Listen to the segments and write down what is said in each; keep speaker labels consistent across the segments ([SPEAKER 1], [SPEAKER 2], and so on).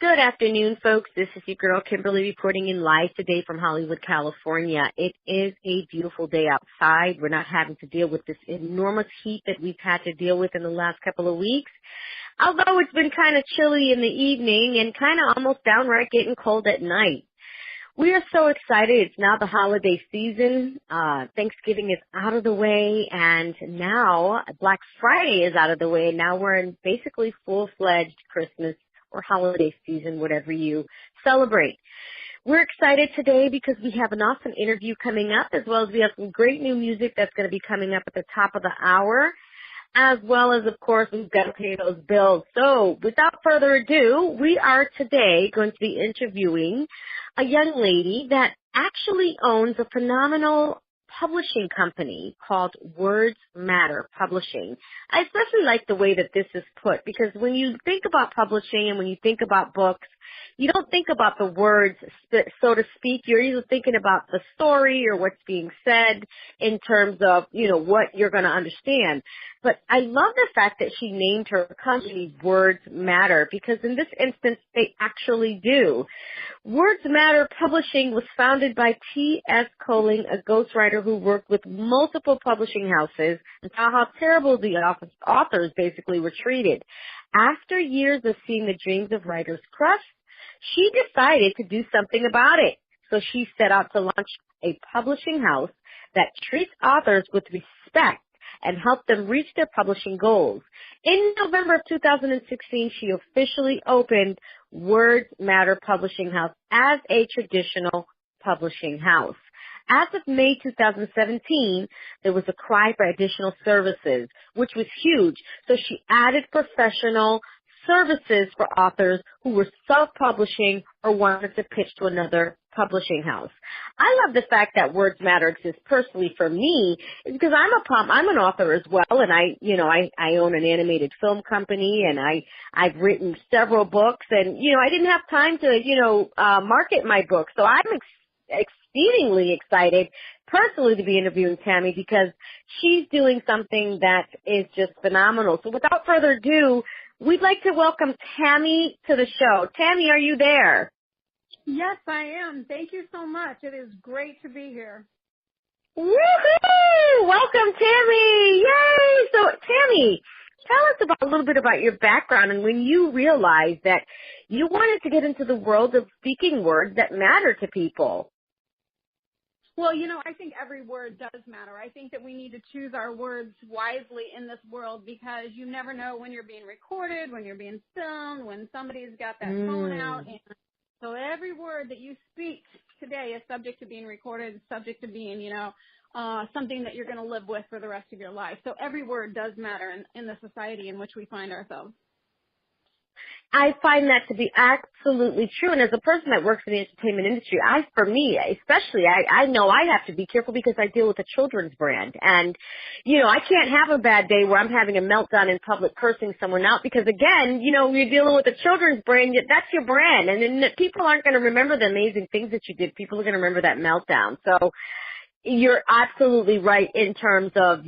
[SPEAKER 1] Good afternoon, folks. This is your girl, Kimberly, reporting in live today from Hollywood, California. It is a beautiful day outside. We're not having to deal with this enormous heat that we've had to deal with in the last couple of weeks. Although it's been kind of chilly in the evening and kind of almost downright getting cold at night. We are so excited. It's now the holiday season. Thanksgiving is out of the way, and now Black Friday is out of the way. Now we're in basically full-fledged Christmas or holiday season, whatever you celebrate. We're excited today because we have an awesome interview coming up, as well as we have some great new music that's going to be coming up at the top of the hour, as well as, of course, we've got to pay those bills. So without further ado, we are today going to be interviewing a young lady that actually owns a phenomenal publishing company called Words Matter Publishing. I especially like the way that this is put because when you think about publishing and when you think about books, you don't think about the words, so to speak. You're either thinking about the story or what's being said in terms of, what you're going to understand. But I love the fact that she named her company Words Matter because in this instance, they actually do. Words Matter Publishing was founded by T.S. Koelling, a ghostwriter who worked with multiple publishing houses and saw how terrible the authors basically were treated. After years of seeing the dreams of writers crushed, she decided to do something about it. So she set out to launch a publishing house that treats authors with respect and help them reach their publishing goals. In November of 2016, she officially opened Words Matter Publishing House as a traditional publishing house. As of May 2017, there was a cry for additional services, which was huge. So she added professional services for authors who were self-publishing or wanted to pitch to another publishing house. I love the fact that Words Matter exists personally for me is because I'm an author as well, and I own an animated film company, and I've written several books, and I didn't have time to market my book, so I'm exceedingly excited personally to be interviewing Tammy because she's doing something that is just phenomenal. So without further ado, we'd like to welcome Tammy to the show. Tammy, are you there?
[SPEAKER 2] Yes, I am. Thank you so much. It is great to be here.
[SPEAKER 1] Woohoo! Welcome, Tammy! Yay! So, Tammy, tell us a little bit about your background and when you realized that you wanted to get into the world of speaking words that matter to people.
[SPEAKER 2] Well, I think every word does matter. I think that we need to choose our words wisely in this world because you never know when you're being recorded, when you're being filmed, when somebody's got that phone out. And so every word that you speak today is subject to being recorded, subject to being, something that you're going to live with for the rest of your life. So every word does matter in the society in which we find ourselves.
[SPEAKER 1] I find that to be absolutely true. And as a person that works in the entertainment industry, I know I have to be careful because I deal with a children's brand. And, I can't have a bad day where I'm having a meltdown in public cursing someone out because, again, you're dealing with a children's brand. That's your brand. And then people aren't going to remember the amazing things that you did. People are going to remember that meltdown. So you're absolutely right in terms of,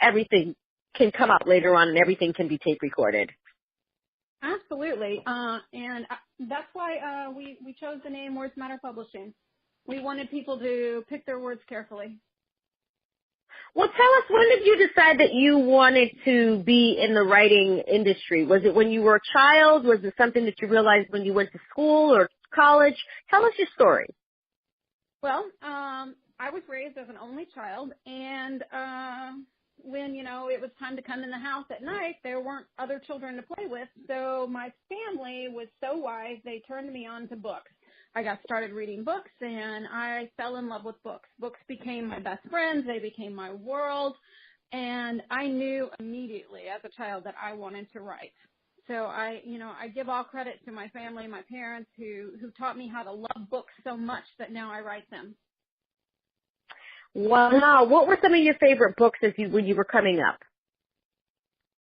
[SPEAKER 1] everything can come out later on and everything can be tape recorded.
[SPEAKER 2] Absolutely. And that's why we chose the name Words Matter Publishing. We wanted people to pick their words carefully.
[SPEAKER 1] Well, tell us, when did you decide that you wanted to be in the writing industry? Was it when you were a child? Was it something that you realized when you went to school or college? Tell us your story.
[SPEAKER 2] Well, I was raised as an only child, and when, it was time to come in the house at night, there weren't other children to play with. So my family was so wise, they turned me on to books. I got started reading books, and I fell in love with books. Books became my best friends. They became my world. And I knew immediately as a child that I wanted to write. So I give all credit to my family, my parents, who taught me how to love books so much that now I write them.
[SPEAKER 1] Wow. What were some of your favorite books when you were coming up?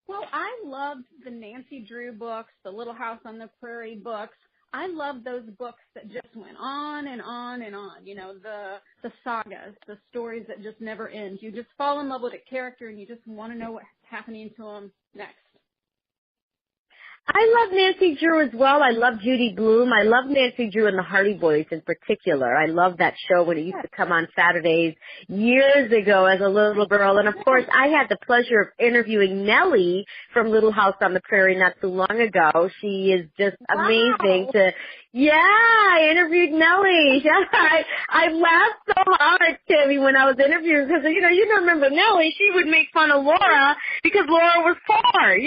[SPEAKER 2] Well, I loved the Nancy Drew books, the Little House on the Prairie books. I loved those books that just went on and on and on. The sagas, the stories that just never end. You just fall in love with a character and you just want to know what's happening to them next.
[SPEAKER 1] I love Nancy Drew as well. I love Judy Blume. I love Nancy Drew and the Hardy Boys in particular. I love that show when it used to come on Saturdays years ago as a little girl. And of course, I had the pleasure of interviewing Nellie from Little House on the Prairie not too long ago. She is just amazing
[SPEAKER 2] Wow.
[SPEAKER 1] to, yeah, I interviewed Nellie. Yeah, I laughed so hard, Timmy, when I was interviewing because, you remember Nellie, she would make fun of Laura because Laura was poor,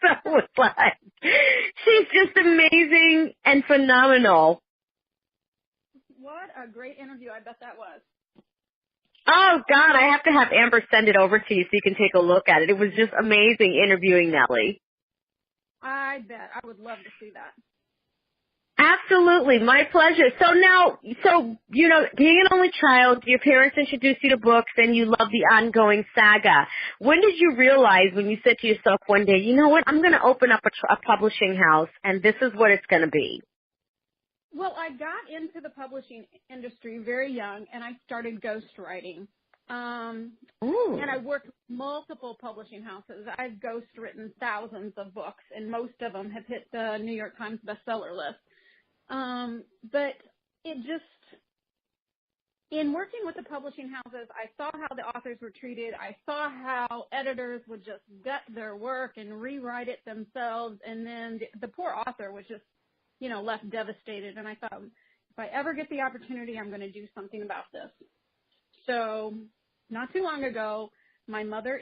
[SPEAKER 1] so it was like, she's just amazing and phenomenal.
[SPEAKER 2] What a great interview. I bet that was.
[SPEAKER 1] Oh, God, I have to have Amber send it over to you so you can take a look at it. It was just amazing interviewing Nellie.
[SPEAKER 2] I bet. I would love to see that.
[SPEAKER 1] Absolutely, my pleasure. So now, being an only child, your parents introduced you to books and you love the ongoing saga. When did you realize when you said to yourself one day, you know what, I'm going to open up a publishing house and this is what it's going to be?
[SPEAKER 2] Well, I got into the publishing industry very young, and I started ghostwriting.
[SPEAKER 1] Ooh.
[SPEAKER 2] And I worked with multiple publishing houses. I've ghostwritten thousands of books, and most of them have hit the New York Times bestseller list. But it just, in working with the publishing houses, I saw how the authors were treated. I saw how editors would just gut their work and rewrite it themselves, and then the poor author was just, left devastated. And I thought, if I ever get the opportunity, I'm going to do something about this. So not too long ago, my mother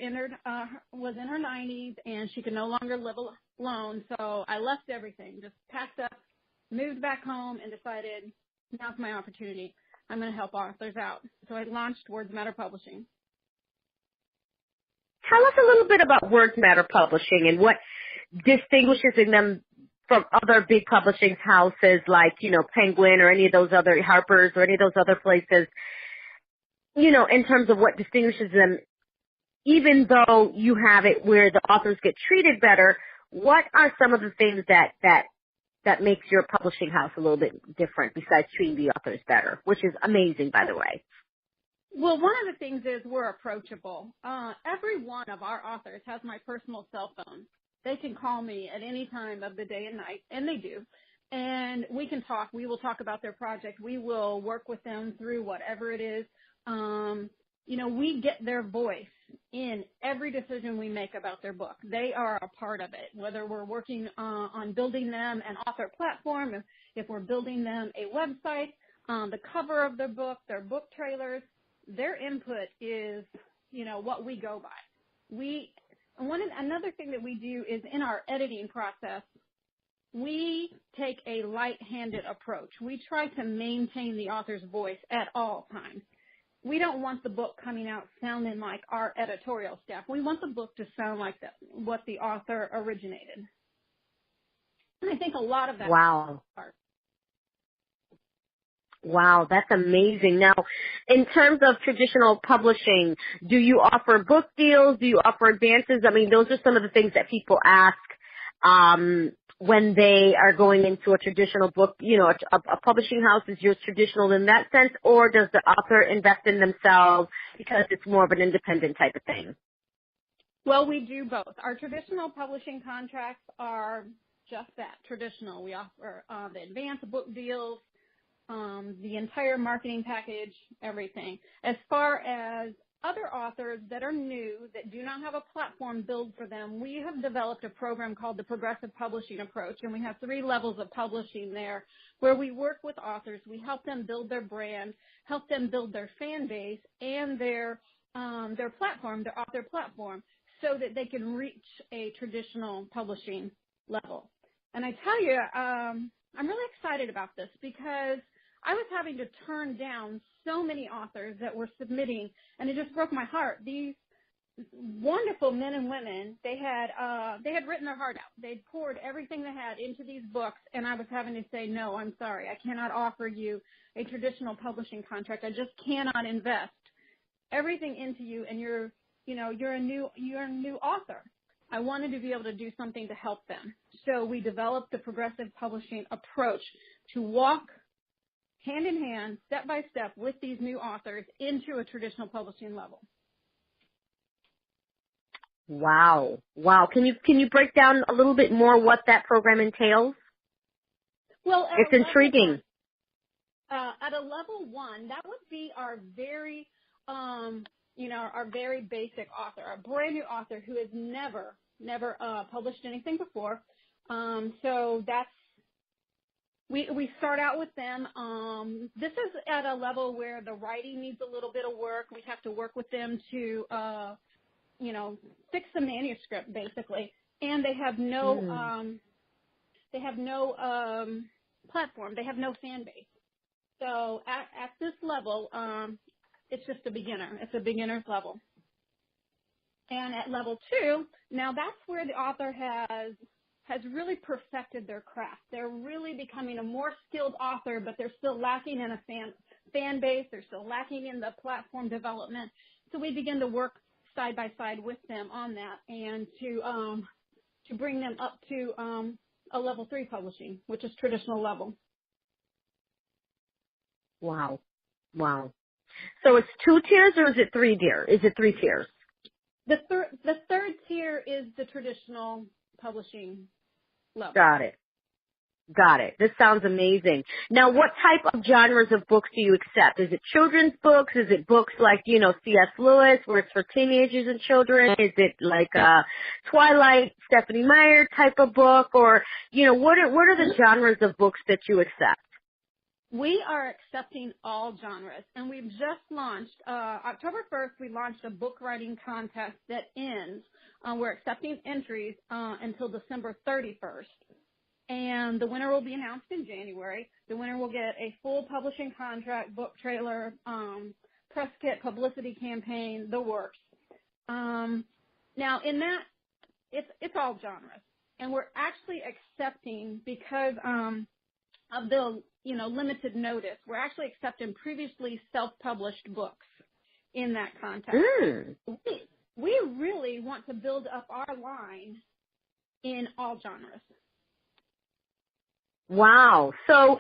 [SPEAKER 2] was in her 90s, and she could no longer live alone. So I left everything, just packed up, moved back home, and decided, now's my opportunity. I'm going to help authors out. So I launched Words Matter Publishing.
[SPEAKER 1] Tell us a little bit about Words Matter Publishing and what distinguishes them from other big publishing houses like, Penguin or any of those other Harper's or any of those other places, in terms of what distinguishes them. Even though you have it where the authors get treated better, what are some of the things that makes your publishing house a little bit different besides treating the authors better, which is amazing, by the way?
[SPEAKER 2] Well, one of the things is we're approachable. Every one of our authors has my personal cell phone. They can call me at any time of the day and night, and they do. And we can talk. We will talk about their project. We will work with them through whatever it is. We get their voice in every decision we make about their book. They are a part of it, whether we're working on building them an author platform, if we're building them a website, the cover of their book trailers. Their input is, what we go by. Another thing that we do is in our editing process, we take a light-handed approach. We try to maintain the author's voice at all times. We don't want the book coming out sounding like our editorial staff. We want the book to sound like what the author originated. And I think a lot of that.
[SPEAKER 1] Wow. Wow, that's amazing. Now, in terms of traditional publishing, do you offer book deals? Do you offer advances? I mean, those are some of the things that people ask when they are going into a traditional book. A publishing house is yours traditional in that sense, or does the author invest in themselves because it's more of an independent type of thing?
[SPEAKER 2] Well, we do both. Our traditional publishing contracts are just that, traditional. We offer the advanced book deals, the entire marketing package, everything. As far as other authors that are new, that do not have a platform built for them, we have developed a program called the Progressive Publishing Approach, and we have 3 levels of publishing there where we work with authors. We help them build their brand, help them build their fan base and their platform, their author platform, so that they can reach a traditional publishing level. And I tell you, I'm really excited about this because I was having to turn down so many authors that were submitting, and it just broke my heart. These wonderful men and women, they had written their heart out. They'd poured everything they had into these books, and I was having to say, no, I'm sorry, I cannot offer you a traditional publishing contract. I just cannot invest everything into you, and you're a new author. I wanted to be able to do something to help them. So we developed the Progressive Publishing Approach to walk hand in hand, step by step, with these new authors into a traditional publishing level.
[SPEAKER 1] Wow. Wow. Can you break down a little bit more what that program entails?
[SPEAKER 2] Well,
[SPEAKER 1] It's intriguing.
[SPEAKER 2] at a level 1, that would be our very, our very basic author, a brand new author who has never published anything before. So that's, we start out with them. This is at a level where the writing needs a little bit of work. We have to work with them to, fix the manuscript basically. And they have no, platform. They have no fan base. So at this level, it's just a beginner. It's a beginner's level. And at level 2, now that's where the author has really perfected their craft. They're really becoming a more skilled author, but they're still lacking in a fan base. They're still lacking in the platform development. So we begin to work side by side with them on that, and to bring them up to a level 3 publishing, which is traditional level.
[SPEAKER 1] Wow. Wow. So it's 2 tiers, or is it 3 tiers? Is it 3 tiers?
[SPEAKER 2] The third tier is the traditional publishing level.
[SPEAKER 1] Got it. Got it. This sounds amazing. Now, what type of genres of books do you accept? Is it children's books? Is it books like, C.S. Lewis, where it's for teenagers and children? Is it like a Twilight, Stephanie Meyer type of book? Or, what are the genres of books that you accept?
[SPEAKER 2] We are accepting all genres, and we've just launched, October 1st, we launched a book writing contest that ends. We're accepting entries until December 31st. And the winner will be announced in January. The winner will get a full publishing contract, book trailer, press kit, publicity campaign, the works. Now, in that, it's all genres. And we're actually accepting, because of the, limited notice, we're actually accepting previously self-published books in that contest. We really want to build up our line in all genres.
[SPEAKER 1] Wow. So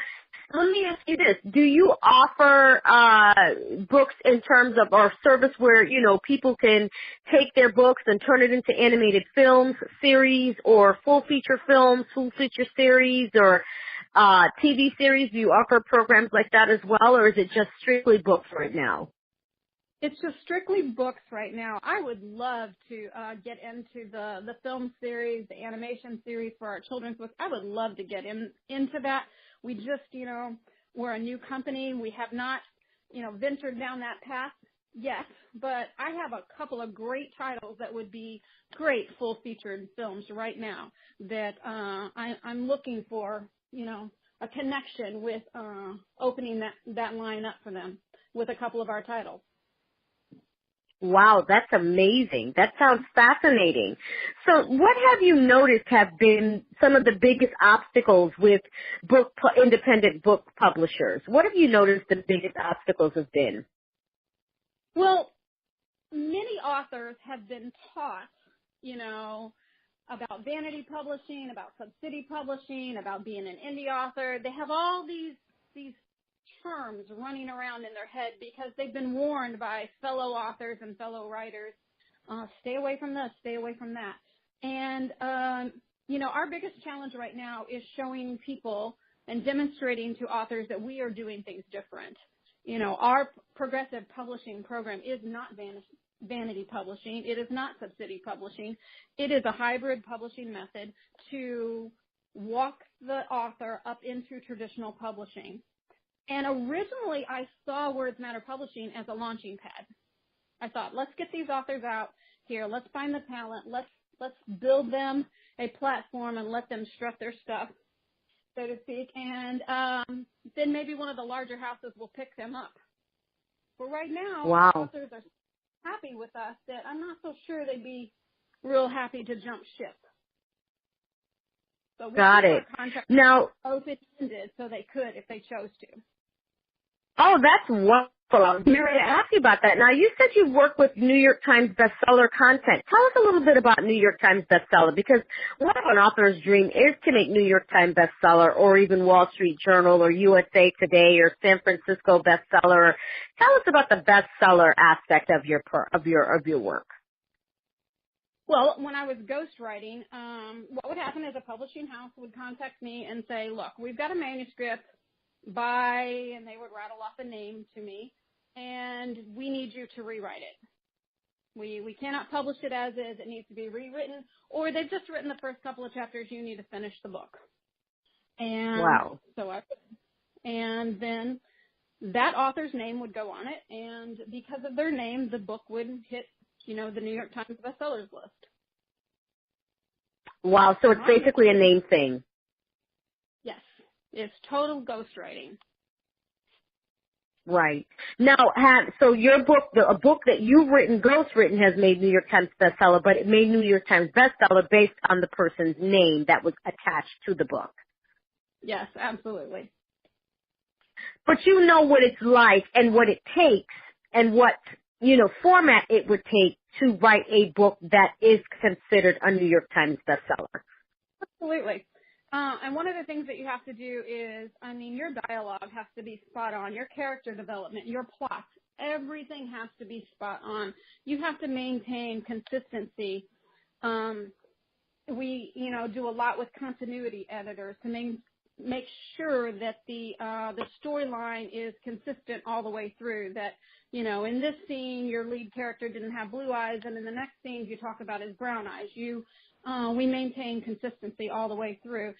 [SPEAKER 1] let me ask you this. Do you offer books in terms of, or service where, people can take their books and turn it into animated films, series, or full feature films, full feature series, or TV series? Do you offer programs like that as well, or is it just strictly books right now?
[SPEAKER 2] It's just strictly books right now. I would love to get into the film series, the animation series for our children's books. I would love to get into that. We just, we're a new company. We have not, ventured down that path yet, but I have a couple of great titles that would be great full-featured films right now that I'm looking for, a connection with opening that line up for them with a couple of our titles.
[SPEAKER 1] Wow, that's amazing. That sounds fascinating. So what have you noticed have been some of the biggest obstacles with independent book publishers? What have you noticed the biggest obstacles have been?
[SPEAKER 2] Well, many authors have been taught, about vanity publishing, about subsidy publishing, about being an indie author. They have all these terms running around in their head because they've been warned by fellow authors and fellow writers, stay away from this, stay away from that. And, our biggest challenge right now is showing people and demonstrating to authors that we are doing things different. Our progressive publishing program is not vanity publishing. It is not subsidy publishing. It is a hybrid publishing method to walk the author up into traditional publishing. And originally, I saw Words Matter Publishing as a launching pad. I thought, let's get these authors out here. Let's find the talent. Let's build them a platform and let them strut their stuff, so to speak. And then maybe one of the larger houses will pick them up. But right now,
[SPEAKER 1] wow,
[SPEAKER 2] authors are happy with us that I'm not so sure they'd be real happy to jump ship. So we
[SPEAKER 1] got it.
[SPEAKER 2] Contract
[SPEAKER 1] now
[SPEAKER 2] open-ended so they could if they chose to.
[SPEAKER 1] Oh, that's wonderful. I was going to ask you about that. Now, you said you work with New York Times bestseller content. Tell us a little bit about New York Times bestseller, because one of an author's dream is to make New York Times bestseller, or even Wall Street Journal, or USA Today, or San Francisco bestseller. Tell us about the bestseller aspect of your work.
[SPEAKER 2] Well, when I was ghostwriting, what would happen is a publishing house would contact me and say, look, we've got a manuscript by, and they would rattle off a name to me, and we need you to rewrite it. We cannot publish it as is. It needs to be rewritten, or they've just written the first couple of chapters. You need to finish the book. And
[SPEAKER 1] Wow.
[SPEAKER 2] and then that author's name would go on it, and because of their name, the book would hit, the New York Times bestsellers list.
[SPEAKER 1] Wow, so it's basically a name thing.
[SPEAKER 2] Yes, it's total ghostwriting.
[SPEAKER 1] Right. Now, so your book, a book that you've written, ghostwritten, has made New York Times bestseller, but it made New York Times bestseller based on the person's name that was attached to the book.
[SPEAKER 2] Yes, absolutely.
[SPEAKER 1] But you know what it's like and what it takes and what, format it would take to write a book that is considered a New York Times bestseller.
[SPEAKER 2] Absolutely. And one of the things that you have to do is, your dialogue has to be spot on, your character development, your plot, everything has to be spot on. You have to maintain consistency. We, do a lot with continuity editors to make sure that the storyline is consistent all the way through, that, in this scene, your lead character didn't have blue eyes, and in the next scene, you talk about his brown eyes. We maintain consistency all the way through.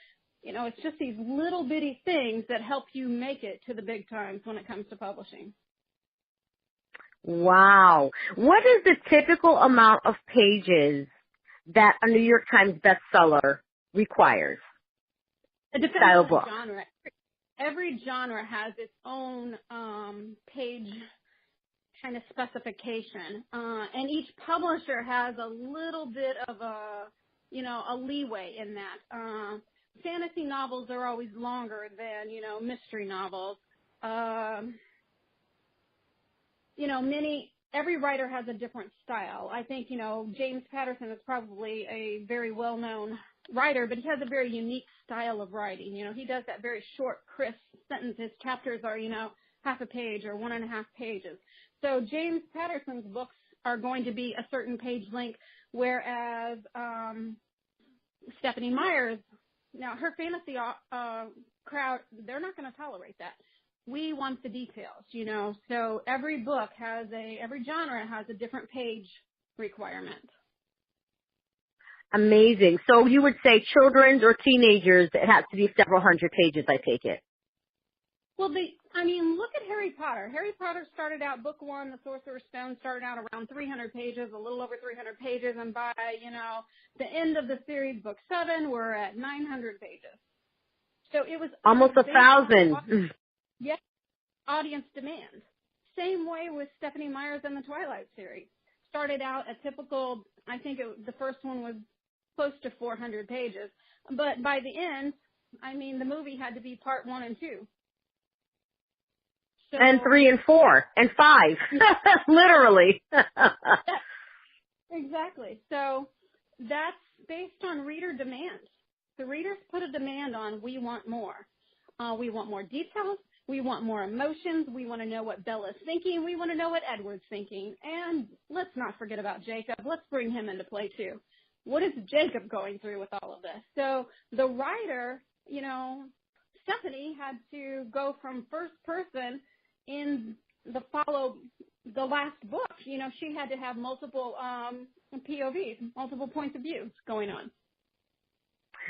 [SPEAKER 2] It's just these little bitty things that help you make it to the big times when it comes to publishing.
[SPEAKER 1] Wow. What is the typical amount of pages that a New York Times bestseller requires?
[SPEAKER 2] It depends
[SPEAKER 1] Style
[SPEAKER 2] on the
[SPEAKER 1] book.
[SPEAKER 2] genre. Every genre has its own page kind of specification, and each publisher has a little bit of a leeway in that. Fantasy novels are always longer than, mystery novels. Every writer has a different style. I think, James Patterson is probably a very well-known writer, but he has a very unique style of writing. He does that very short, crisp sentence. His chapters are, half a page or 1.5 pages. So James Patterson's books are going to be a certain page length, whereas Stephanie Meyer's, now her fantasy crowd, they're not going to tolerate that. We want the details, so every genre has a different page requirement.
[SPEAKER 1] Amazing. So you would say children's or teenagers, it has to be several hundred pages, I take it.
[SPEAKER 2] Well, look at Harry Potter. Harry Potter started out, book 1, The Sorcerer's Stone, started out around 300 pages, a little over 300 pages, and by, the end of the series, book 7, we're at 900 pages. So it was
[SPEAKER 1] almost 1,000.
[SPEAKER 2] Yes, audience demand. Same way with Stephanie Meyer's and the Twilight series. Started out a typical, the first one was close to 400 pages, but by the end, the movie had to be part 1 and 2. So,
[SPEAKER 1] and 3 and 4 and 5, literally.
[SPEAKER 2] Exactly. So that's based on reader demand. The readers put a demand on, we want more. We want more details. We want more emotions. We want to know what Bella's thinking. We want to know what Edward's thinking. And let's not forget about Jacob. Let's bring him into play too. What is Jacob going through with all of this? So the writer, Stephanie had to go from first person in the last book. She had to have multiple POVs, multiple points of view going on.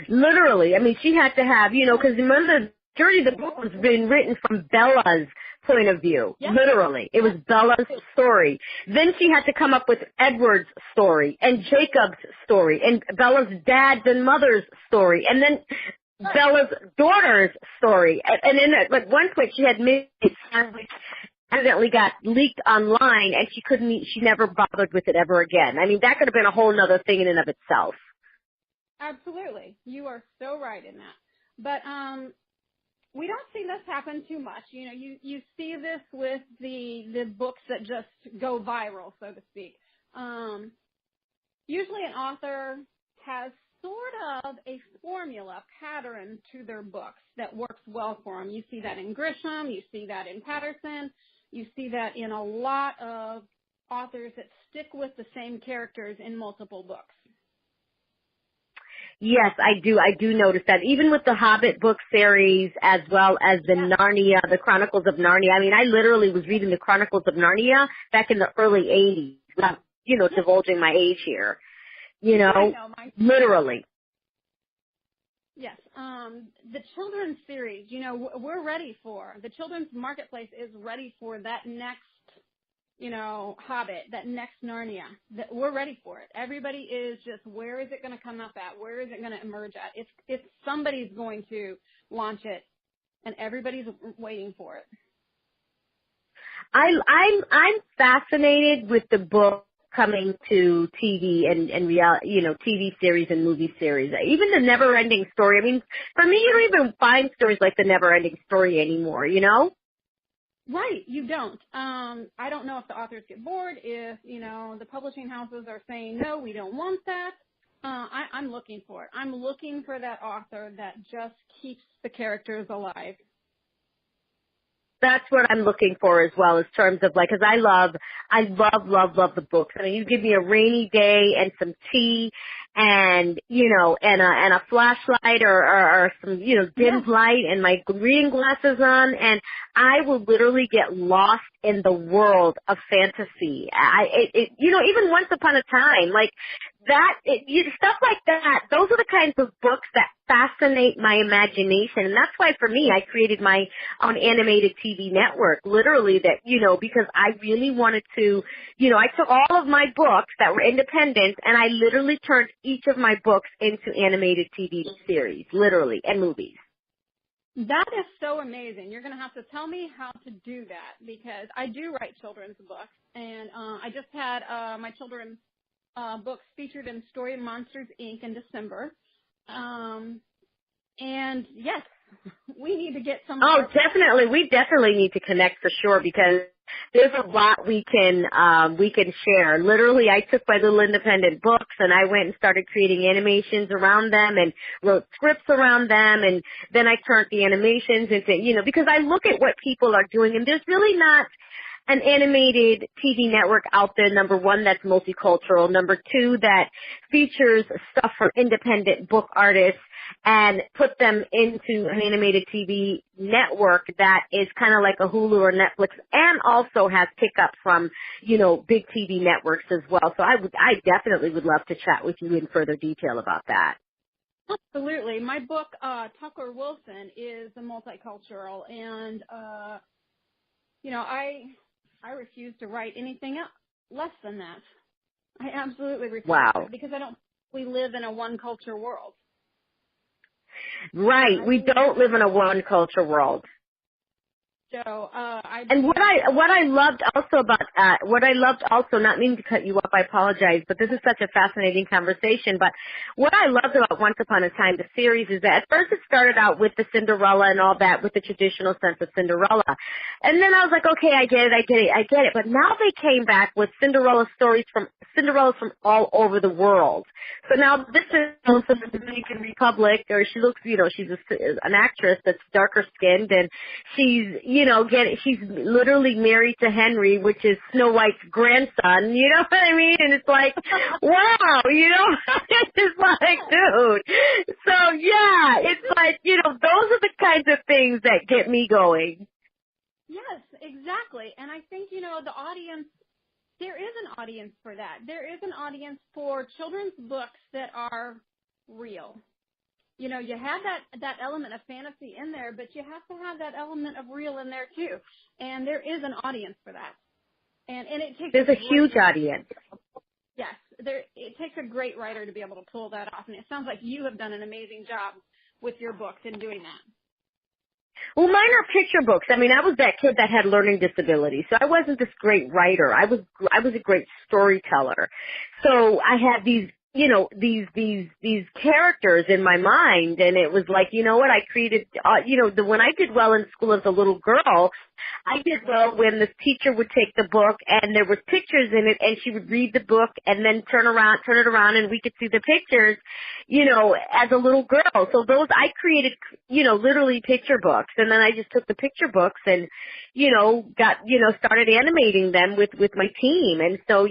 [SPEAKER 1] Literally. She had to have, because remember, the majority of the book was being written from Bella's point of view.
[SPEAKER 2] Yes.
[SPEAKER 1] Literally. It was Bella's story. Then she had to come up with Edward's story and Jacob's story and Bella's dad's and mother's story and then Bella's daughter's story. And then at one point she had made a sandwich accidentally got leaked online and she never bothered with it ever again. That could have been a whole other thing in and of itself.
[SPEAKER 2] Absolutely. You are so right in that. But we don't see this happen too much. You see this with the books that just go viral, so to speak. Usually an author has sort of a formula pattern to their books that works well for them. You see that in Grisham. You see that in Patterson. You see that in a lot of authors that stick with the same characters in multiple books.
[SPEAKER 1] Yes, I do. I do notice that. Even with the Hobbit book series as well as the Narnia, the Chronicles of Narnia. I mean, I literally was reading the Chronicles of Narnia back in the early 80s, without, divulging my age here.
[SPEAKER 2] I know,
[SPEAKER 1] Literally.
[SPEAKER 2] Yes. The children's series, we're ready for. The children's marketplace is ready for that next, Hobbit, that next Narnia. We're ready for it. Everybody is just, where is it going to come up at? Where is it going to emerge at? It's somebody's going to launch it, and everybody's waiting for it.
[SPEAKER 1] I'm fascinated with the book coming to TV and reality, TV series and movie series. Even the Never Ending Story. I mean, for me, you don't even find stories like the Never Ending Story anymore,
[SPEAKER 2] Right, you don't. I don't know if the authors get bored, if, the publishing houses are saying, no, we don't want that. I'm looking for it. I'm looking for that author that just keeps the characters alive.
[SPEAKER 1] That's what I'm looking for as well, in terms of because I love the books. I mean, you give me a rainy day and some tea and, and a flashlight or some, dimmed light and my reading glasses on, and I will literally get lost in the world of fantasy. Even Once Upon a Time, stuff like that, those are the kinds of books that fascinate my imagination. And that's why for me, I created my own animated TV network, literally because I really wanted to, I took all of my books that were independent and I literally turned each of my books into animated TV series, literally, and movies.
[SPEAKER 2] That is so amazing. You're going to have to tell me how to do that, because I do write children's books, and I just had my children's books featured in Story Monsters, Inc. in December. And yes, we need to get some.
[SPEAKER 1] Oh, definitely. We definitely need to connect for sure, because there's a lot we can share. Literally, I took my little independent books and I went and started creating animations around them and wrote scripts around them, and then I turned the animations into, because I look at what people are doing, and there's really not an animated TV network out there, number one, that's multicultural, number two, that features stuff from independent book artists and put them into an animated TV network that is kind of like a Hulu or Netflix, and also has pickup from, big TV networks as well. So I definitely would love to chat with you in further detail about that.
[SPEAKER 2] Absolutely. My book, Tucker Wilson, is multicultural, and, I refuse to write anything less than that. I absolutely refuse.
[SPEAKER 1] Wow.
[SPEAKER 2] Because we live in a one culture world.
[SPEAKER 1] Right. We don't live in a one culture world.
[SPEAKER 2] So,
[SPEAKER 1] what I loved also, not meaning to cut you off, I apologize, but this is such a fascinating conversation, but what I loved about Once Upon a Time, the series, is that at first it started out with the Cinderella and all that, with the traditional sense of Cinderella. And then I was like, okay, I get it. But now they came back with Cinderellas from all over the world. So now this is from the Dominican Republic, or she looks, she's an actress that's darker skinned, and she's, she's literally married to Henry, which is Snow White's grandson, you know what I mean? And it's like, wow, it's just like, dude. So yeah, it's like, those are the kinds of things that get me going.
[SPEAKER 2] Yes, exactly. And I think, the audience, there is an audience for that. There is an audience for children's books that are real. You have that element of fantasy in there, but you have to have that element of real in there too. And there is an audience for that. And it takes
[SPEAKER 1] There's a huge audience.
[SPEAKER 2] Yes, it takes a great writer to be able to pull that off. And it sounds like you have done an amazing job with your books in doing that.
[SPEAKER 1] Well, mine are picture books. I mean, I was that kid that had learning disabilities, so I wasn't this great writer. I was a great storyteller. So I had these characters in my mind, and it was like, what I created, when I did well in school as a little girl, I did well when the teacher would take the book and there was pictures in it, and she would read the book and then turn it around, and we could see the pictures, as a little girl. So those, I created, literally picture books, and then I just took the picture books and, started animating them with my team. And so,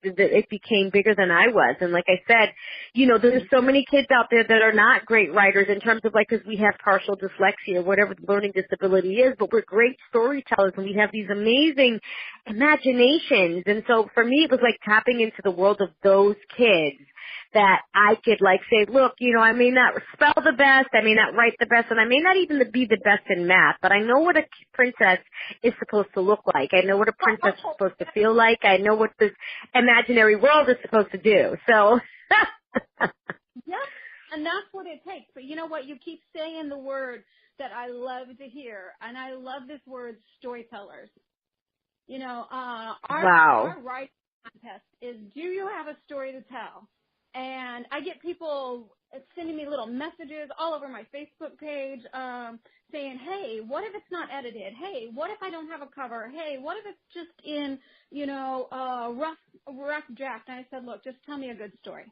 [SPEAKER 1] it became bigger than I was. And like I said, there's so many kids out there that are not great writers in terms of because we have partial dyslexia or whatever the learning disability is, but we're great storytellers and we have these amazing imaginations. And so for me, it was like tapping into the world of those kids that I could say, look, I may not spell the best, I may not write the best, and I may not even be the best in math, but I know what a princess is supposed to look like. I know what a princess is supposed to feel like. I know what this imaginary world is supposed to do. So.
[SPEAKER 2] Yep, and that's what it takes. But you know what? You keep saying the word that I love to hear, and I love this word, storytellers. Our writing contest is, do you have a story to tell? And I get people sending me little messages all over my Facebook page saying, hey, what if it's not edited? Hey, what if I don't have a cover? Hey, what if it's just in, rough draft? And I said, look, just tell me a good story.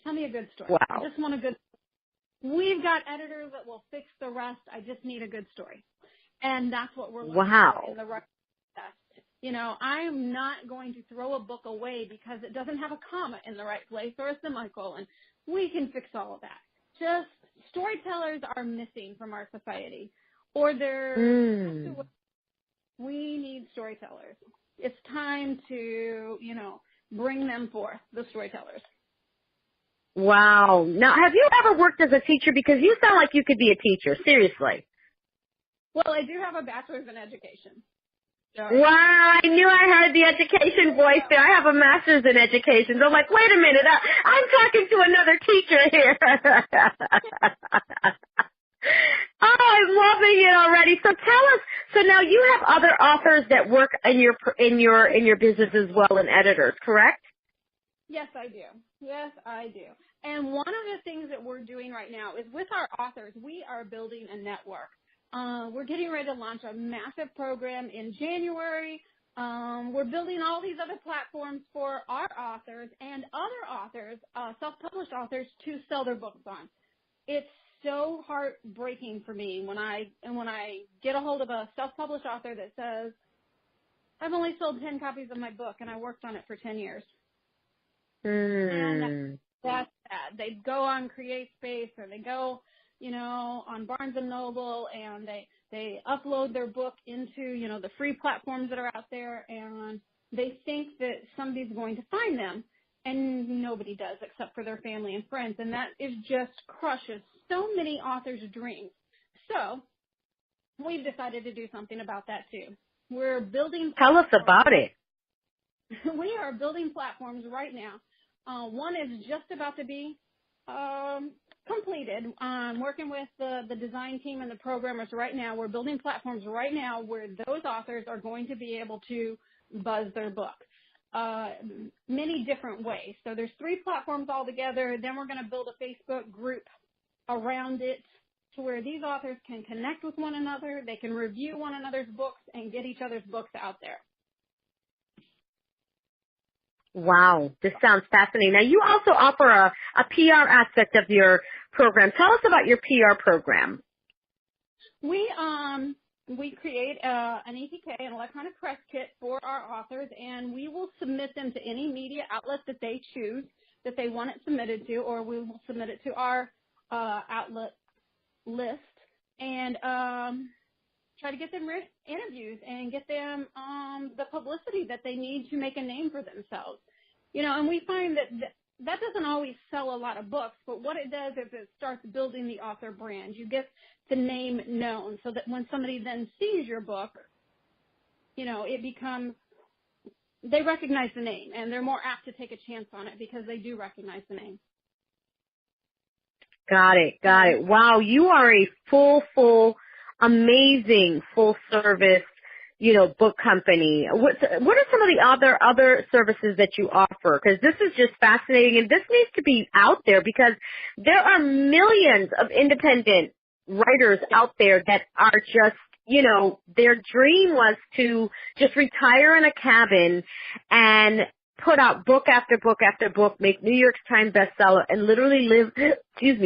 [SPEAKER 2] Tell me a good story.
[SPEAKER 1] Wow.
[SPEAKER 2] I just want a good story. We've got editors that will fix the rest. I just need a good story. And that's what we're looking for in the writing contest. I'm not going to throw a book away because it doesn't have a comma in the right place or a semicolon. We can fix all of that. Just storytellers are missing from our society, or they're we need storytellers. It's time to, bring them forth, the storytellers.
[SPEAKER 1] Wow. Now, have you ever worked as a teacher? Because you sound like you could be a teacher. Seriously.
[SPEAKER 2] Well, I do have a bachelor's in education.
[SPEAKER 1] Wow, I knew I heard the education voice there. I have a master's in education. So I'm like, wait a minute, I'm talking to another teacher here. Oh, I'm loving it already. So tell us, so now you have other authors that work in your business as well, and editors, correct?
[SPEAKER 2] Yes, I do. Yes, I do. And one of the things that we're doing right now is with our authors, we are building a network. We're getting ready to launch a massive program in January. We're building all these other platforms for our authors and other authors, self-published authors, to sell their books on. It's so heartbreaking for me when I get a hold of a self-published author that says, I've only sold 10 copies of my book and I worked on it for 10 years. And that's sad. They go on CreateSpace or they go, on Barnes & Noble, and they upload their book into, the free platforms that are out there, and they think that somebody's going to find them, and nobody does except for their family and friends, and that is just crushes so many authors' dreams. So we've decided to do something about that too. We're building platforms.
[SPEAKER 1] Tell us about it.
[SPEAKER 2] We are building platforms right now. One is just about to be completed. I'm working with the design team and the programmers right now. We're building platforms right now where those authors are going to be able to buzz their book many different ways. So there's 3 platforms altogether. Then we're going to build a Facebook group around it to where these authors can connect with one another. They can review one another's books and get each other's books out there.
[SPEAKER 1] Wow, this sounds fascinating. Now, you also offer a PR aspect of your program. Tell us about your PR program.
[SPEAKER 2] We create an EPK, an electronic press kit for our authors, and we will submit them to any media outlet that they choose that they want it submitted to, or we will submit it to our outlet list and try to get them interviews and get them the publicity that they need to make a name for themselves. And we find that doesn't always sell a lot of books, but what it does is it starts building the author brand. You get the name known so that when somebody then sees your book, it becomes, they recognize the name, and they're more apt to take a chance on it because they do recognize the name.
[SPEAKER 1] Got it. Wow, you are a full, amazing, full-service, book company. What are some of the other services that you offer? Because this is just fascinating, and this needs to be out there because there are millions of independent writers out there that are just, their dream was to just retire in a cabin and put out book after book after book, make New York Times bestseller, and literally live, a 6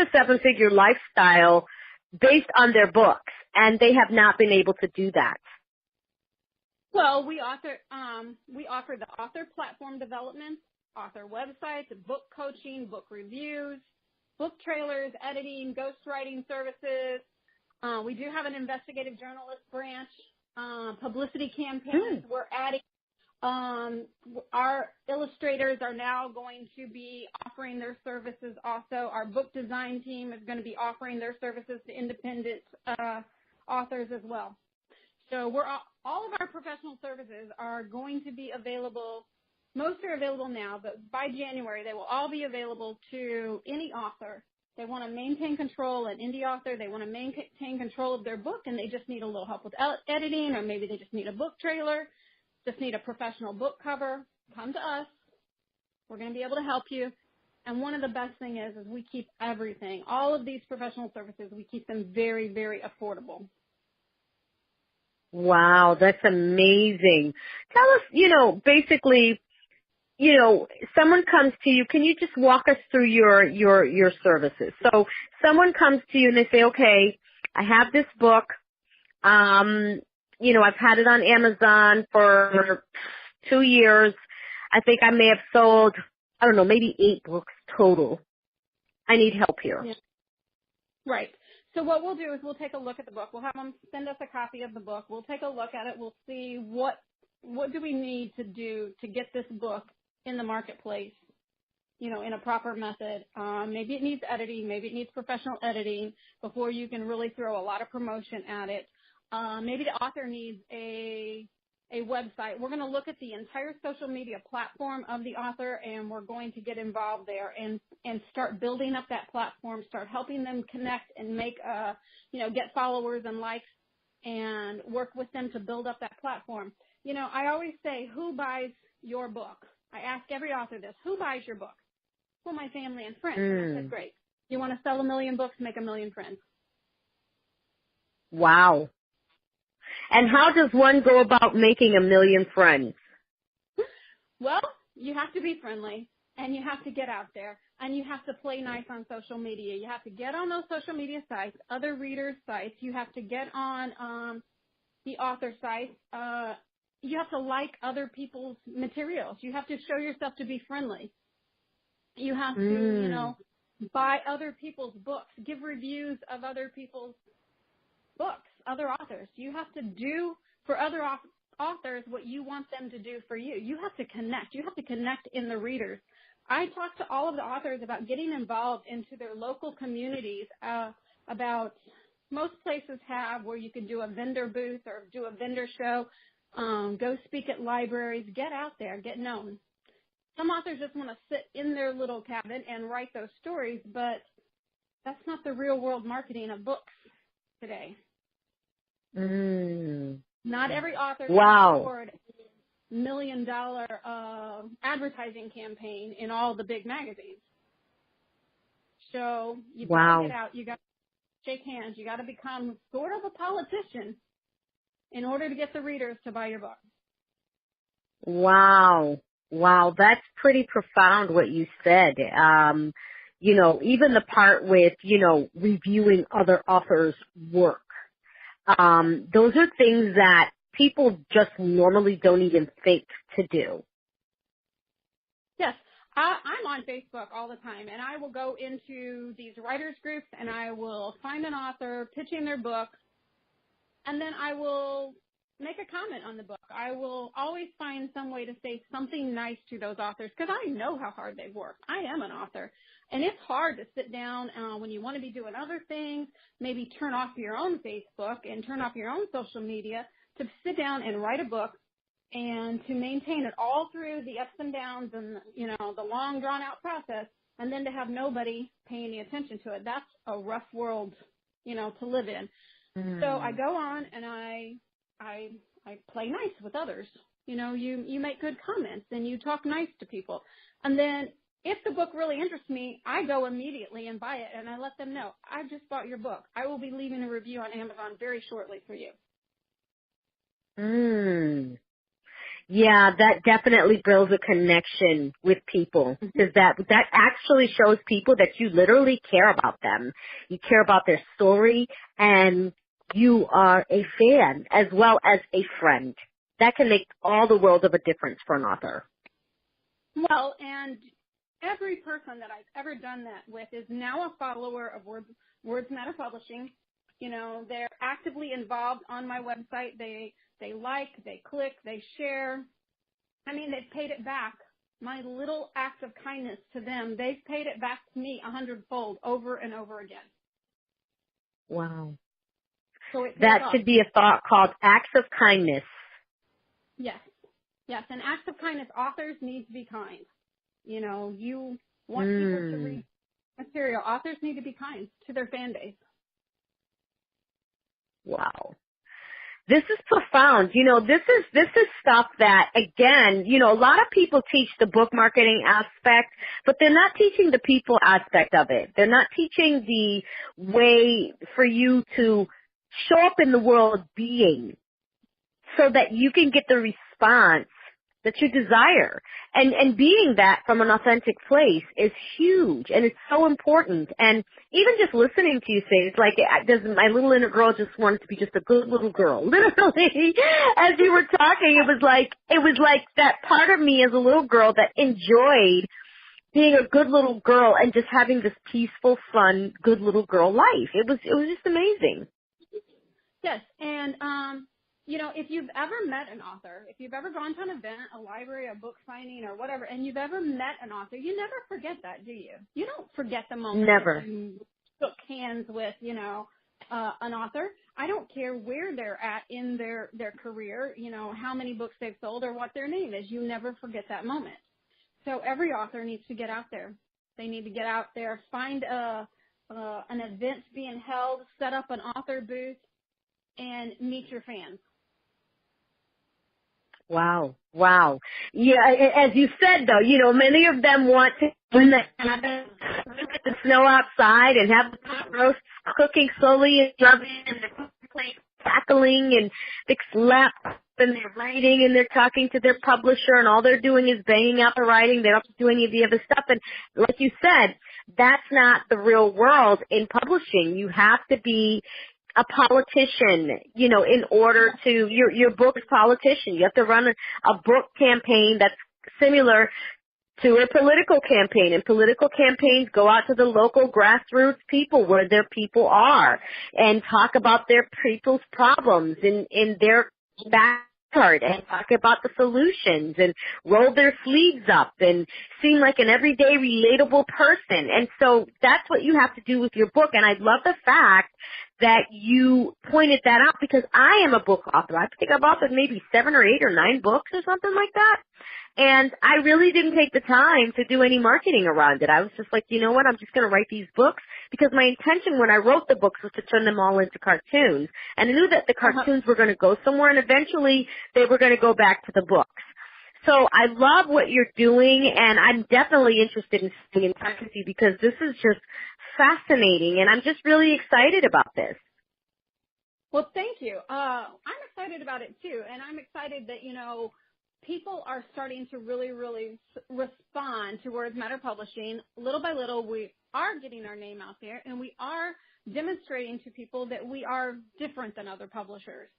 [SPEAKER 1] to 7 figure lifestyle based on their books. And they have not been able to do that.
[SPEAKER 2] Well, we offer the author platform development, author websites, book coaching, book reviews, book trailers, editing, ghostwriting services. We do have an investigative journalist branch, publicity campaigns. We're adding. Our illustrators are now going to be offering their services also. Our book design team is going to be offering their services to independent authors as well. So all of our professional services are going to be available. Most are available now, but by January they will all be available to any author. They want to maintain control, an indie author. They want to maintain control of their book, and they just need a little help with editing, or maybe they just need a book trailer, just need a professional book cover. Come to us. We're going to be able to help you. And one of the best things is we keep everything, all of these professional services, we keep them very, very affordable.
[SPEAKER 1] Wow, that's amazing. Tell us, basically, someone comes to you. Can you just walk us through your services? So someone comes to you and they say, okay, I have this book. I've had it on Amazon for 2 years. I think I may have sold, I don't know, maybe 8 books total. I need help here.
[SPEAKER 2] Yeah. Right. So what we'll do is we'll take a look at the book. We'll have them send us a copy of the book. We'll take a look at it. We'll see what do we need to do to get this book in the marketplace, in a proper method. Maybe it needs editing. Maybe it needs professional editing before you can really throw a lot of promotion at it. Maybe the author needs a website. We're going to look at the entire social media platform of the author, and we're going to get involved there and start building up that platform, start helping them connect and make, get followers and likes and work with them to build up that platform. I always say, who buys your book? I ask every author this, who buys your book? Well, my family and friends. And I said, great. You want to sell 1 million books, make 1 million friends.
[SPEAKER 1] Wow. And how does one go about making 1 million friends?
[SPEAKER 2] Well, you have to be friendly, and you have to get out there, and you have to play nice on social media. You have to get on those social media sites, other readers' sites. You have to get on the author sites. You have to like other people's materials. You have to show yourself to be friendly. You have to, buy other people's books, give reviews of other people's books, other authors. You have to do for other authors what you want them to do for you. You have to connect. You have to connect in the readers. I talk to all of the authors about getting involved into their local communities, about most places have where you can do a vendor booth or do a vendor show, go speak at libraries, get out there, get known. Some authors just want to sit in their little cabin and write those stories, but that's not the real world marketing of books today. Not every author can afford a $1 million advertising campaign in all the big magazines. So you've got to get out. You got to shake hands. You got to become sort of a politician in order to get the readers to buy your book.
[SPEAKER 1] Wow, that's pretty profound what you said. Even the part with, reviewing other authors' work. Those are things that people just normally don't even think to do.
[SPEAKER 2] Yes. I'm on Facebook all the time, and I will go into these writers groups, and I will find an author pitching their book, and then I will make a comment on the book. I will always find some way to say something nice to those authors because I know how hard they've worked. I am an author, and it's hard to sit down when you want to be doing other things, maybe turn off your own Facebook and turn off your own social media to sit down and write a book and to maintain it all through the ups and downs and, the long drawn-out process, and then to have nobody paying any attention to it. That's a rough world, to live in. So I go on and I play nice with others. You make good comments and you talk nice to people. And then if the book really interests me, I go immediately and buy it, and I let them know, I just bought your book. I will be leaving a review on Amazon very shortly for you.
[SPEAKER 1] Yeah, that definitely builds a connection with people, because that actually shows people that you literally care about them. You care about their story, and you are a fan as well as a friend. that can make all the world of a difference for an author.
[SPEAKER 2] Well, and every person that I've ever done that with is now a follower of Words Matter Publishing. You know, they're actively involved on my website. They like, they click, they share. I mean, they've paid it back. My little act of kindness to them, they've paid it back to me 100-fold over and over again.
[SPEAKER 1] Wow.
[SPEAKER 2] So it
[SPEAKER 1] That
[SPEAKER 2] pays
[SPEAKER 1] should
[SPEAKER 2] off.
[SPEAKER 1] be a thought called acts of kindness.
[SPEAKER 2] Yes. Yes, and acts of kindness, authors need to be kind. You know, you want people to read material. Authors need to be kind to their fan base.
[SPEAKER 1] Wow. This is profound. You know, this is stuff that, again, you know, a lot of people teach the book marketing aspect, but they're not teaching the people aspect of it. They're not teaching the way for you to show up in the world being so that you can get the response that you desire. And being that from an authentic place is huge, and it's so important. And even just listening to you say, it's like, my little inner girl just wanted to be just a good little girl. Literally, as you were talking, it was like that part of me as a little girl that enjoyed being a good little girl and just having this peaceful, fun, good little girl life. It was just amazing.
[SPEAKER 2] Yes, and you know, if you've ever met an author, if you've ever gone to an event, a library, a book signing, or whatever, and you've ever met an author, you never forget that, do you? You don't forget the moment
[SPEAKER 1] Never.
[SPEAKER 2] that you shook hands with, you know, an author. I don't care where they're at in their career, you know, how many books they've sold or what their name is. You never forget that moment. So every author needs to get out there. They need to get out there, find an event being held, set up an author booth, and meet your fans.
[SPEAKER 1] Wow. Wow. Yeah, as you said though, you know, many of them want to when they have the snow outside and have the pot roast cooking slowly and loving and the plate crackling and big slap and they're writing and they're talking to their publisher and all they're doing is banging out the writing. They don't have to do any of the other stuff. And like you said, that's not the real world in publishing. You have to be a politician, you know, in order to, your book's politician. You have to run a book campaign that's similar to a political campaign. And political campaigns go out to the local grassroots people where their people are and talk about their people's problems in their backyard and talk about the solutions and roll their sleeves up and seem like an everyday relatable person. And so that's what you have to do with your book. And I love the fact that you pointed that out because I am a book author. I think I've authored maybe 7 or 8 or 9 books or something like that. And I really didn't take the time to do any marketing around it. I was just like, you know what, I'm just going to write these books because my intention when I wrote the books was to turn them all into cartoons. And I knew that the cartoons were going to go somewhere and eventually they were going to go back to the books. So I love what you're doing, and I'm definitely interested in staying in touch with you because this is just fascinating, and I'm just really excited about this.
[SPEAKER 2] Well, thank you. I'm excited about it, too, and I'm excited that, you know, people are starting to really, really respond to Words Matter Publishing. Little by little, we are getting our name out there, and we are demonstrating to people that we are different than other publishers.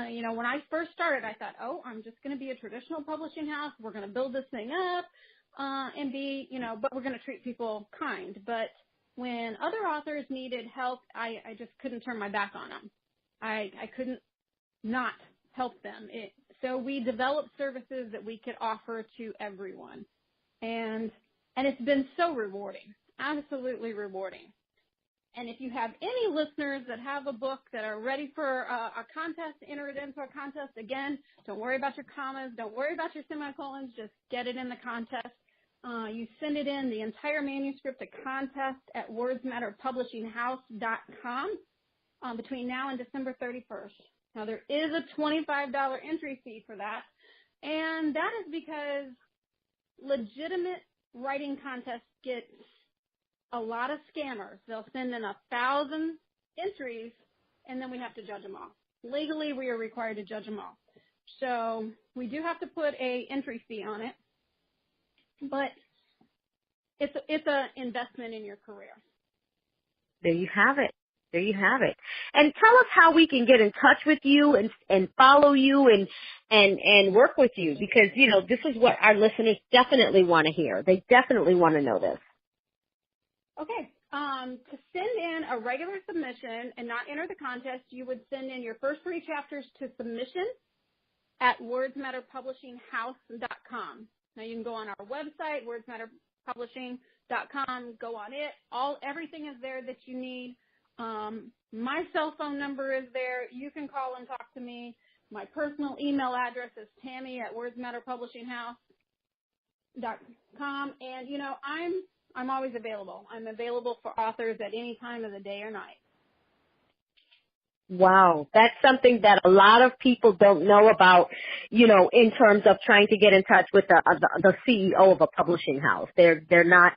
[SPEAKER 2] You know, when I first started, I thought, oh, I'm just going to be a traditional publishing house. We're going to build this thing up and be, you know, but we're going to treat people kind. But when other authors needed help, I just couldn't turn my back on them. I couldn't not help them. So we developed services that we could offer to everyone. And it's been so rewarding, absolutely rewarding. And if you have any listeners that have a book that are ready for a contest, enter it into a contest. Again, don't worry about your commas. Don't worry about your semicolons. Just get it in the contest. You send it in, the entire manuscript, to contest@wordsmatterpublishinghouse.com between now and December 31st. Now, there is a $25 entry fee for that, and that is because legitimate writing contests get a lot of scammers. They'll send in 1,000 entries, and then we have to judge them all. Legally, we are required to judge them all. So we do have to put a entry fee on it, but it's an investment in your career.
[SPEAKER 1] There you have it. There you have it. And tell us how we can get in touch with you and follow you and work with you, because, you know, this is what our listeners definitely want to hear. They definitely want to know this.
[SPEAKER 2] Okay. To send in a regular submission and not enter the contest, you would send in your first 3 chapters to submission at wordsmatterpublishinghouse.com. Now you can go on our website, wordsmatterpublishing.com, go on it. Everything is there that you need. My cell phone number is there. You can call and talk to me. My personal email address is tammy@wordsmatterpublishinghouse.com. And, you know, I'm always available. I'm available for authors at any time of the day or night.
[SPEAKER 1] Wow, that's something that a lot of people don't know about, you know, in terms of trying to get in touch with the CEO of a publishing house. They're not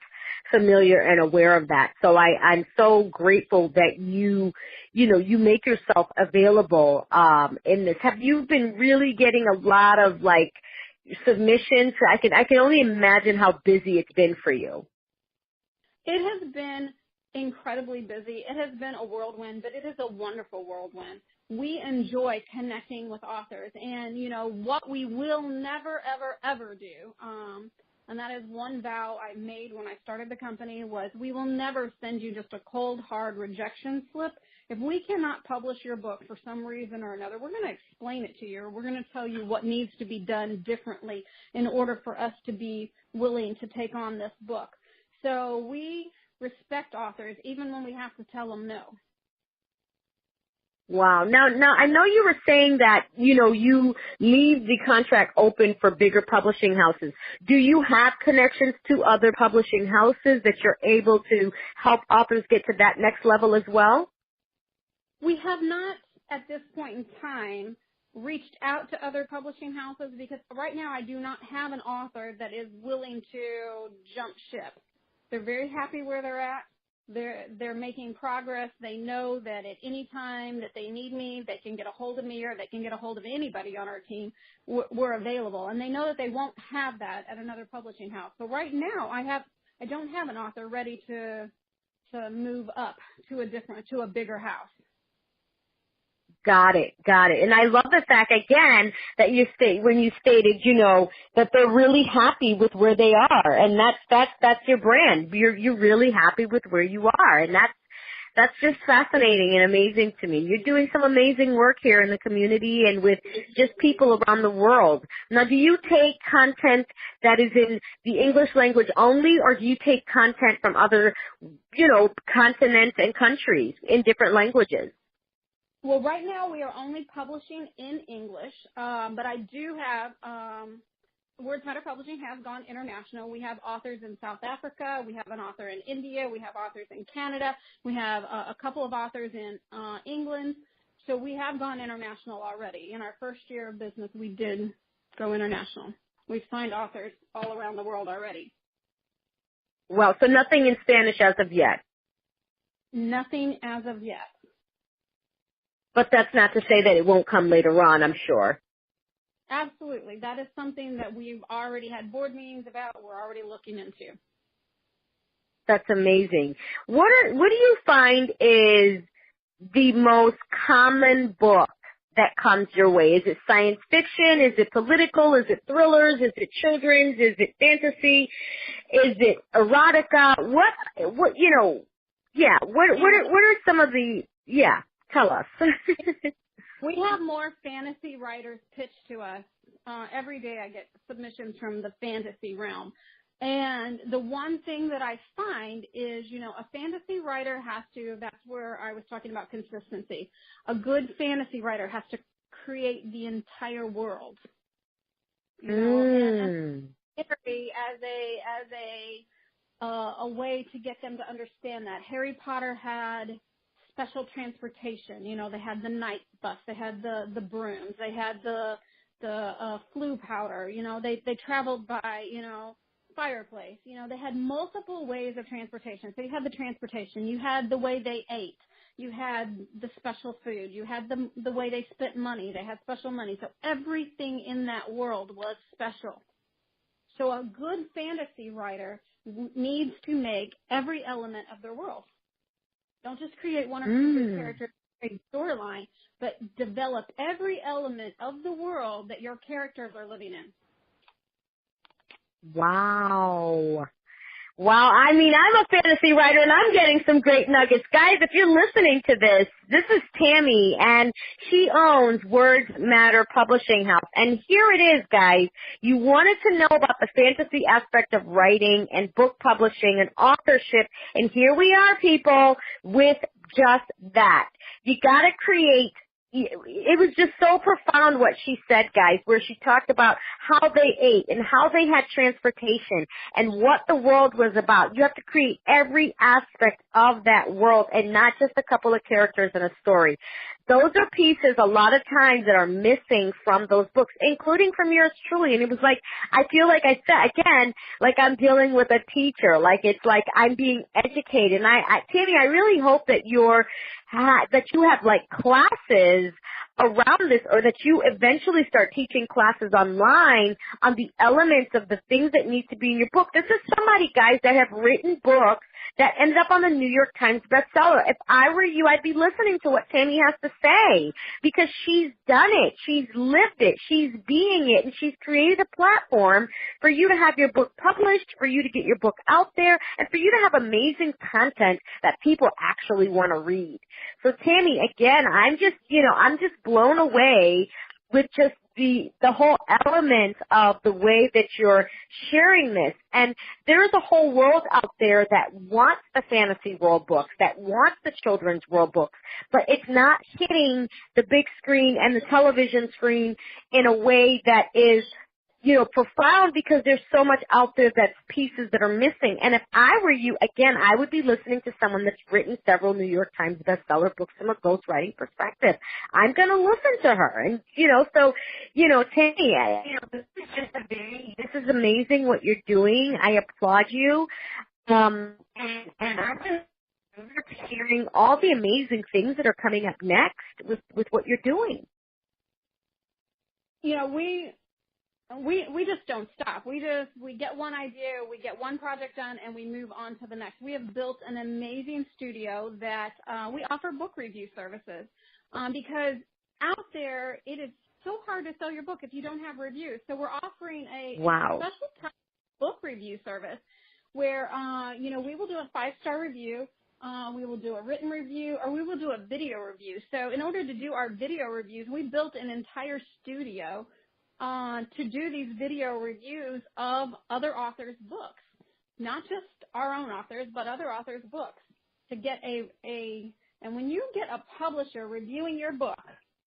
[SPEAKER 1] familiar and aware of that. So I'm so grateful that you make yourself available in this. Have you been really getting a lot of like submissions? I can only imagine how busy it's been for you.
[SPEAKER 2] It has been incredibly busy. It has been a whirlwind, but it is a wonderful whirlwind. We enjoy connecting with authors, and, you know, what we will never, ever, ever do, and that is one vow I made when I started the company, was we will never send you just a cold, hard rejection slip. If we cannot publish your book for some reason or another, we're going to explain it to you, or we're going to tell you what needs to be done differently in order for us to be willing to take on this book. So we respect authors even when we have to tell them no.
[SPEAKER 1] Wow. Now I know you were saying that, you know, you leave the contract open for bigger publishing houses. Do you have connections to other publishing houses that you're able to help authors get to that next level as well?
[SPEAKER 2] We have not, at this point in time, reached out to other publishing houses, because right now I do not have an author that is willing to jump ship. They're very happy where they're at. They're making progress. They know that at any time that they need me, they can get a hold of me, or they can get a hold of anybody on our team. We're available, and they know that they won't have that at another publishing house. So right now, I don't have an author ready to move up to a bigger house.
[SPEAKER 1] Got it. And I love the fact, again, that when you stated, you know, that they're really happy with where they are, and that's your brand. You're really happy with where you are, and that's just fascinating and amazing to me. You're doing some amazing work here in the community and with just people around the world. Now, do you take content that is in the English language only, or do you take content from other, you know, continents and countries in different languages?
[SPEAKER 2] Well, right now we are only publishing in English, but I do have Words Matter Publishing has gone international. We have authors in South Africa. We have an author in India. We have authors in Canada. We have a couple of authors in England. So we have gone international already. In our first year of business, we did go international. We've signed authors all around the world already.
[SPEAKER 1] Well, so nothing in Spanish as of yet?
[SPEAKER 2] Nothing as of yet.
[SPEAKER 1] But that's not to say that it won't come later on, I'm sure.
[SPEAKER 2] Absolutely. That is something that we've already had board meetings about. We're already looking into.
[SPEAKER 1] That's amazing. What do you find is the most common book that comes your way? Is it science fiction? Is it political? Is it thrillers? Is it children's? Is it fantasy? Is it erotica? What are some of the, tell us.
[SPEAKER 2] We have more fantasy writers pitched to us. Every day I get submissions from the fantasy realm. And the one thing that I find is, you know, a fantasy writer has to, that's where I was talking about consistency. A good fantasy writer has to create the entire world. You know, and as a way to get them to understand that. Harry Potter had special transportation. You know, they had the night bus, they had the brooms, they had the flu powder. You know, they traveled by, you know, fireplace. You know, they had multiple ways of transportation. So you had the transportation, you had the way they ate, you had the special food, you had the way they spent money. They had special money. So everything in that world was special. So a good fantasy writer needs to make every element of their world. Don't just create one or two good characters, create a storyline, but develop every element of the world that your characters are living in.
[SPEAKER 1] Wow. Wow, I mean, I'm a fantasy writer and I'm getting some great nuggets. Guys, if you're listening to this is Tammy and she owns Words Matter Publishing House. And here it is, guys. You wanted to know about the fantasy aspect of writing and book publishing and authorship. And here we are, people, with just that. You gotta create. It was just so profound what she said, guys, where she talked about how they ate and how they had transportation and what the world was about. You have to create every aspect of that world and not just a couple of characters in a story. Those are pieces a lot of times that are missing from those books, including from yours truly. And it was like, I feel like I said, again, like I'm dealing with a teacher, like it's like I'm being educated. And Tammy, I really hope that that you have like classes around this, or that you eventually start teaching classes online on the elements of the things that need to be in your book. This is somebody, guys, that have written books that ended up on the New York Times bestseller. If I were you, I'd be listening to what Tammy has to say, because she's done it, she's lived it, she's being it, and she's created a platform for you to have your book published, for you to get your book out there, and for you to have amazing content that people actually want to read. So Tammy, again, I'm just blown away with just the whole element of the way that you're sharing this. And there's a whole world out there that wants the fantasy world books, that wants the children's world books, but it's not hitting the big screen and the television screen in a way that is, profound, because there's so much out there that's pieces that are missing. And if I were you, again, I would be listening to someone that's written several New York Times bestseller books from a ghostwriting perspective. I'm going to listen to her. And, Tammy, this is amazing what you're doing. I applaud you. And I'm just hearing all the amazing things that are coming up next with what you're doing.
[SPEAKER 2] We just don't stop. We get one idea, we get one project done, and we move on to the next. We have built an amazing studio that we offer book review services because out there it is so hard to sell your book if you don't have reviews. So we're offering a special type of book review service where we will do a 5-star review. We will do a written review, or we will do a video review. So in order to do our video reviews, we built an entire studio to do these video reviews of other authors' books, not just our own authors, but other authors' books, to get and when you get a publisher reviewing your book,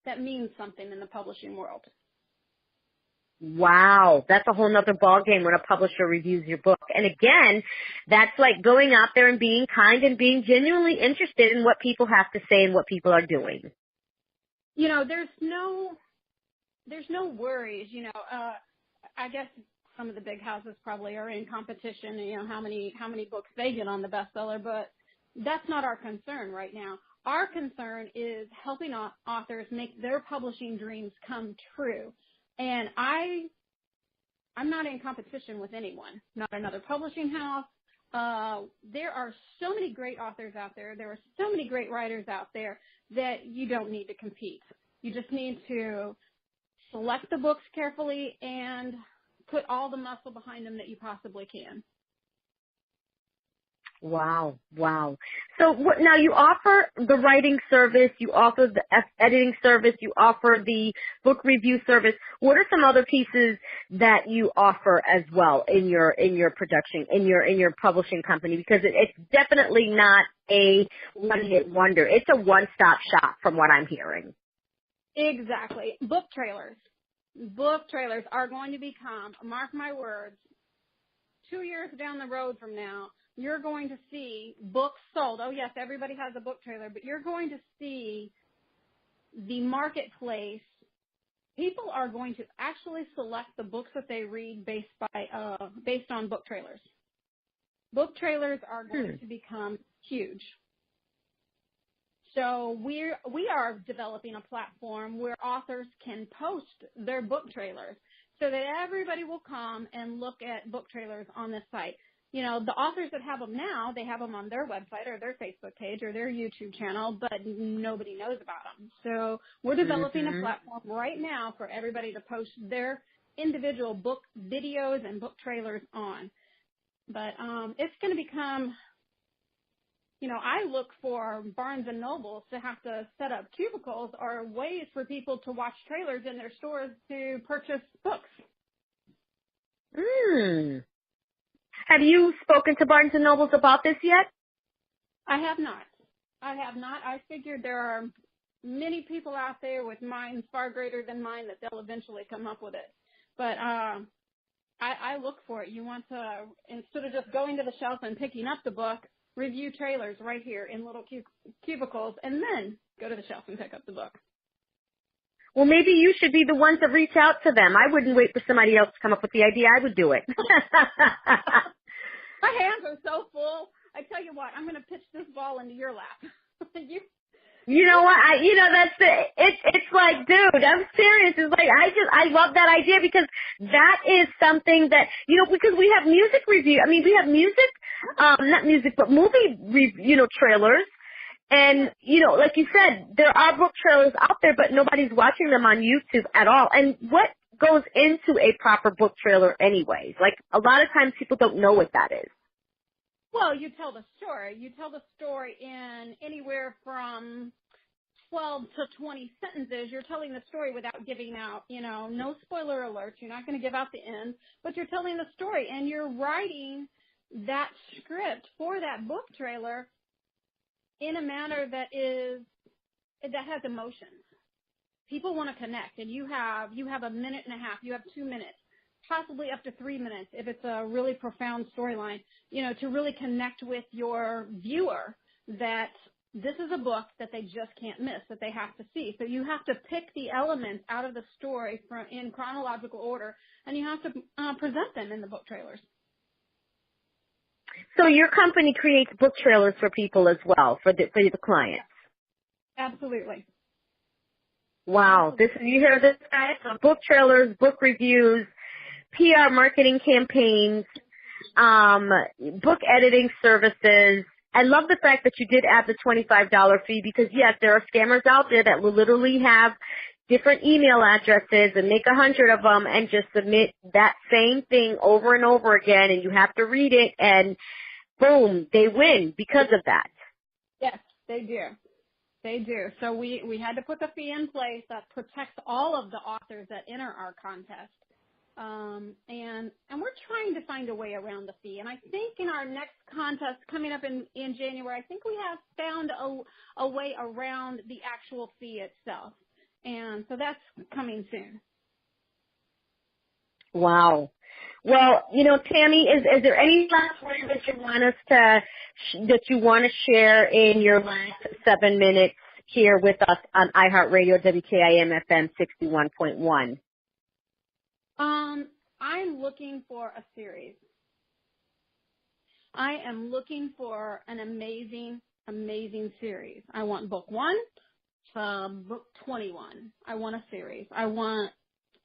[SPEAKER 2] that means something in the publishing world.
[SPEAKER 1] Wow, that's a whole nother ballgame when a publisher reviews your book. And again, that's like going out there and being kind and being genuinely interested in what people have to say and what people are doing. There's no worries, I guess some of the big houses probably are in competition, how many books they get on the bestseller, but that's not our concern right now. Our concern is helping authors make their publishing dreams come true. And I'm not in competition with anyone, not another publishing house. There are so many great authors out there. There are so many great writers out there that you don't need to compete. You just need to select the books carefully and put all the muscle behind them that you possibly can. Wow. So now you offer the writing service, you offer the editing service, you offer the book review service. What are some other pieces that you offer as well in your production, in your publishing company? Because it's definitely not a one-hit wonder. It's a one-stop shop from what I'm hearing.
[SPEAKER 2] Exactly. Book trailers. Book trailers are going to become, mark my words, 2 years down the road from now, you're going to see books sold. Oh, yes, everybody has a book trailer, but you're going to see the marketplace. People are going to actually select the books that they read based on book trailers. Book trailers are going to become huge. So we are developing a platform where authors can post their book trailers so that everybody will come and look at book trailers on this site. You know, the authors that have them now, they have them on their website or their Facebook page or their YouTube channel, but nobody knows about them. So we're developing a platform right now for everybody to post their individual book videos and book trailers on. But it's going to become, you know, I look for Barnes and Nobles to have to set up cubicles or ways for people to watch trailers in their stores to purchase books.
[SPEAKER 1] Have you spoken to Barnes & Nobles about this yet?
[SPEAKER 2] I have not. I figured there are many people out there with minds far greater than mine that they'll eventually come up with it. But I look for it. You want to, instead of just going to the shelf and picking up the book, review trailers right here in little cubicles and then go to the shelf and pick up the book.
[SPEAKER 1] Well, maybe you should be the ones that reach out to them. I wouldn't wait for somebody else to come up with the idea. I would do it.
[SPEAKER 2] My hands are so full. I tell you what, I'm going to pitch this ball into your lap.
[SPEAKER 1] You know what? That's it. It's like, dude, I'm serious. It's like, I love that idea because that is something that, you know, because we have music review. I mean, we have music, not music, but movie, trailers. And, you know, like you said, there are book trailers out there, but nobody's watching them on YouTube at all. And what goes into a proper book trailer anyways? Like, a lot of times people don't know what that is.
[SPEAKER 2] Well, you tell the story. You tell the story in anywhere from 12 to 20 sentences. You're telling the story without giving out, you know, no spoiler alerts. You're not going to give out the end, but you're telling the story, and you're writing that script for that book trailer in a manner that has emotions. People want to connect, and you have a minute and a half, you have 2 minutes, possibly up to 3 minutes if it's a really profound storyline, you know, to really connect with your viewer that this is a book that they just can't miss, that they have to see. So you have to pick the elements out of the story in chronological order, and you have to present them in the book trailers.
[SPEAKER 1] So your company creates book trailers for people as well, for the clients.
[SPEAKER 2] Absolutely.
[SPEAKER 1] Wow. You hear this, guys? So book trailers, book reviews, PR marketing campaigns, book editing services. I love the fact that you did add the $25 fee because, yes, there are scammers out there that will literally have different email addresses and make 100 of them and just submit that same thing over and over again, and you have to read it, and boom, they win because of that.
[SPEAKER 2] Yes, they do. They do. So we had to put the fee in place that protects all of the authors that enter our contest. And we're trying to find a way around the fee. And I think in our next contest coming up in January, I think we have found a way around the actual fee itself. And so that's coming soon.
[SPEAKER 1] Wow. Well, you know, Tammy, is there any last word that you want us to share in your last 7 minutes here with us on iHEART Radio, WKIM FM 61.1?
[SPEAKER 2] I'm looking for a series. I am looking for an amazing, amazing series. I want book 1 to book 21. I want a series. I want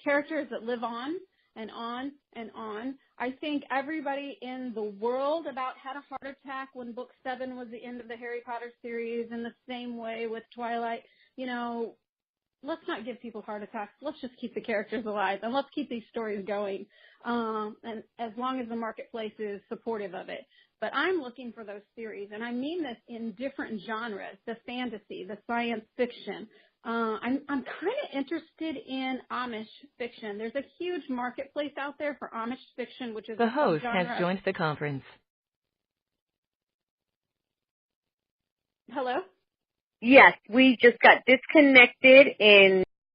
[SPEAKER 2] characters that live on and on and on. I think everybody in the world about had a heart attack when book 7 was the end of the Harry Potter series, in the same way with Twilight. You know, let's not give people heart attacks. Let's just keep the characters alive, and let's keep these stories going, and as long as the marketplace is supportive of it. But I'm looking for those series, and I mean this in different genres, the fantasy, the science fiction. I'm kind of interested in Amish fiction. There's a huge marketplace out there for Amish fiction, which is
[SPEAKER 3] the host has joined the conference.
[SPEAKER 2] Hello?
[SPEAKER 1] Yes, we just got disconnected in